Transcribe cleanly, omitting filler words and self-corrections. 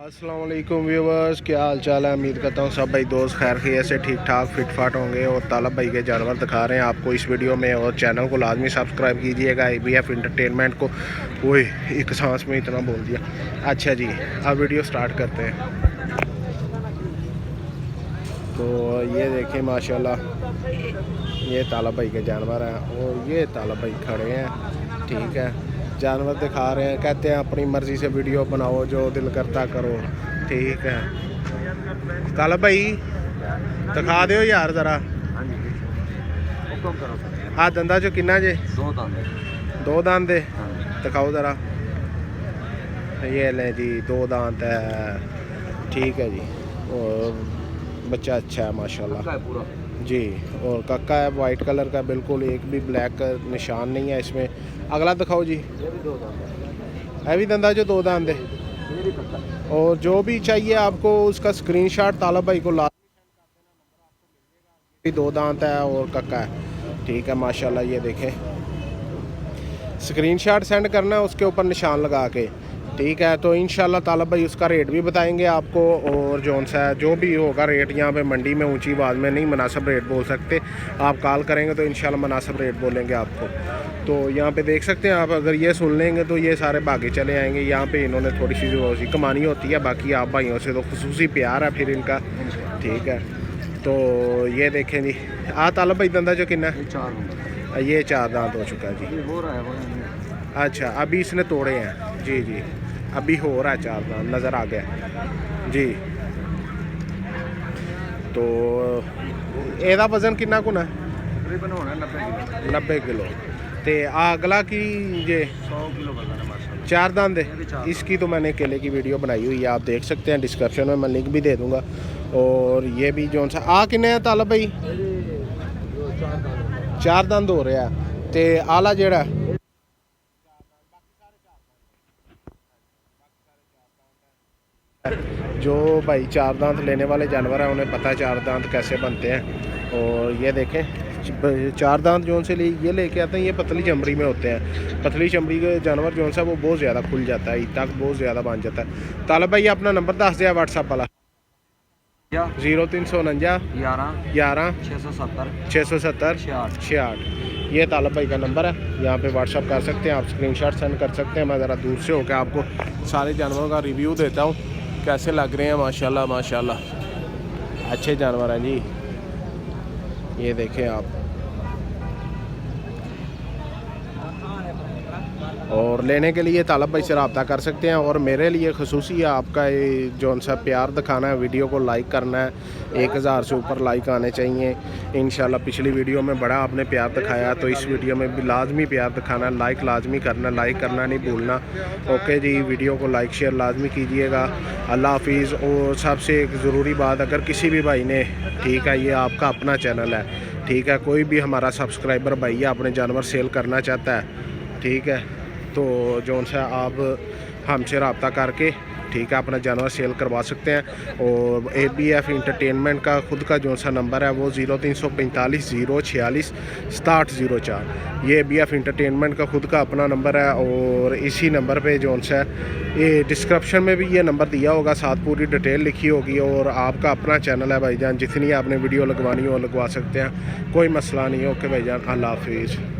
अस्सलाम वालेकुम व्यूवर्स, क्या हाल चाल है। उम्मीद करता हूँ सब भाई दोस्त खैर खैरियत से ठीक ठाक फिट फाट होंगे। और तालब भाई के जानवर दिखा रहे हैं आपको इस वीडियो में। और चैनल को लाजमी सब्सक्राइब कीजिएगा ABF इंटरटेनमेंट को। वही एक सांस में इतना बोल दिया। अच्छा जी, अब वीडियो स्टार्ट करते हैं। तो ये देखें माशाल्लाह, ये तालब भाई के जानवर हैं और ये तालब भाई खड़े हैं। ठीक है, जानवर दिखा रहे हैं, कहते हैं अपनी मर्ज़ी से वीडियो बनाओ, जो दिल करता करो। ठीक है तालब भाई, दिखा दो यार ज़रा। हाँ दंदा जो किन्ना जे दो दांत दे दिखाओ ज़रा। ये लें जी, दो दांत है। ठीक है जी, और बच्चा अच्छा है माशाल्लाह जी। और कक्का है वाइट कलर का, बिल्कुल एक भी ब्लैक का निशान नहीं है इसमें। अगला दिखाओ जी। है भी दंदा जो दो दांत दे। और जो भी चाहिए आपको उसका स्क्रीनशॉट तालब भाई को ला, भी दो दांत है और कक्का है। ठीक है माशाल्लाह, ये देखें, स्क्रीनशॉट सेंड करना है उसके ऊपर निशान लगा के। ठीक है, तो इंशाल्लाह तालब भाई उसका रेट भी बताएंगे आपको। और जौन सा जो भी होगा रेट, यहाँ पे मंडी में ऊंची आवाज़ में नहीं मुनासिब रेट बोल सकते। आप कॉल करेंगे तो इंशाल्लाह मुनासिब रेट बोलेंगे आपको। तो यहाँ पे देख सकते हैं आप, अगर ये सुन लेंगे तो ये सारे भागे चले आएंगे। यहाँ पे इन्होंने थोड़ी सी जो सी कमानी होती है, बाकी आप भाइयों से तो खुसूसी प्यार है फिर इनका। ठीक है, तो ये देखें जी। तालब भाई दंदा जो किन्ना ये चार दांत हो चुका है जी। अच्छा, अभी इसने तोड़े हैं जी जी, अभी हो रहा है चार दांत, नज़र आ गया जी। तो एदा वजन कितना कुना है? 90 किलो। तो अगला की ये 100 किलो वजन है। चार दांत है। इसकी तो मैंने केले की वीडियो बनाई हुई है, आप देख सकते हैं। डिस्क्रिप्शन में मैं लिंक भी दे दूंगा। और ये भी जौन सा किन्ने है तालब भाई? चार दांत हो रहा है। तो आला जेड़ा जो भाई चार दांत लेने वाले जानवर हैं उन्हें पता है चार दांत कैसे बनते हैं। और ये देखें, चार दांत जोन से ये लेके आते हैं, ये पतली चमड़ी में होते हैं। पतली चमड़ी के जानवर जोन सा वो बहुत ज़्यादा खुल जाता है, तक बहुत ज़्यादा बन जाता है। तालब भाई अपना नंबर दस दिया व्हाट्सअप वाला। 0349 11 670 66। ये तालब भाई का नंबर है, यहाँ पे व्हाट्सअप कर सकते हैं आप, स्क्रीनशॉट सेंड कर सकते हैं। मैं ज़रा दूर से होकर आपको सारे जानवरों का रिव्यू देता हूँ, कैसे लग रहे हैं। माशाल्लाह माशाल्लाह अच्छे जानवर हैं जी। ये देखें आप। और लेने के लिए तालब भाई से रब्ता कर सकते हैं। और मेरे लिए खसूसी है आपका ये जौन सा प्यार दिखाना है, वीडियो को लाइक करना है। 1000 से ऊपर लाइक आने चाहिए इंशाल्लाह। पिछली वीडियो में बड़ा आपने प्यार दिखाया, तो इस वीडियो में भी लाजमी प्यार दिखाना, लाइक लाजमी करना, लाइक करना नहीं भूलना। ओके जी, वीडियो को लाइक शेयर लाजमी कीजिएगा। अल्लाह हाफिज़। और सबसे एक ज़रूरी बात, अगर किसी भी भाई ने, ठीक है, ये आपका अपना चैनल है, ठीक है, कोई भी हमारा सब्सक्राइबर भाई है अपने जानवर सेल करना चाहता है, ठीक है, तो जौन सा आप हमसे रब्ता करके, ठीक है, अपना जानवर सेल करवा सकते हैं। और ABF इंटरटेनमेंट का खुद का जौन सा नंबर है वो 0345 046 6704। ये ABF इंटरटेनमेंट का खुद का अपना नंबर है। और इसी नंबर पे जौन सा ये डिस्क्रिप्शन में भी ये नंबर दिया होगा, साथ पूरी डिटेल लिखी होगी। और आपका अपना चैनल है भाईजान, जितनी आपने वीडियो लगवानी हो लगवा सकते हैं, कोई मसला नहीं है। ओके भाईजान, अल्लाह हाफिज़।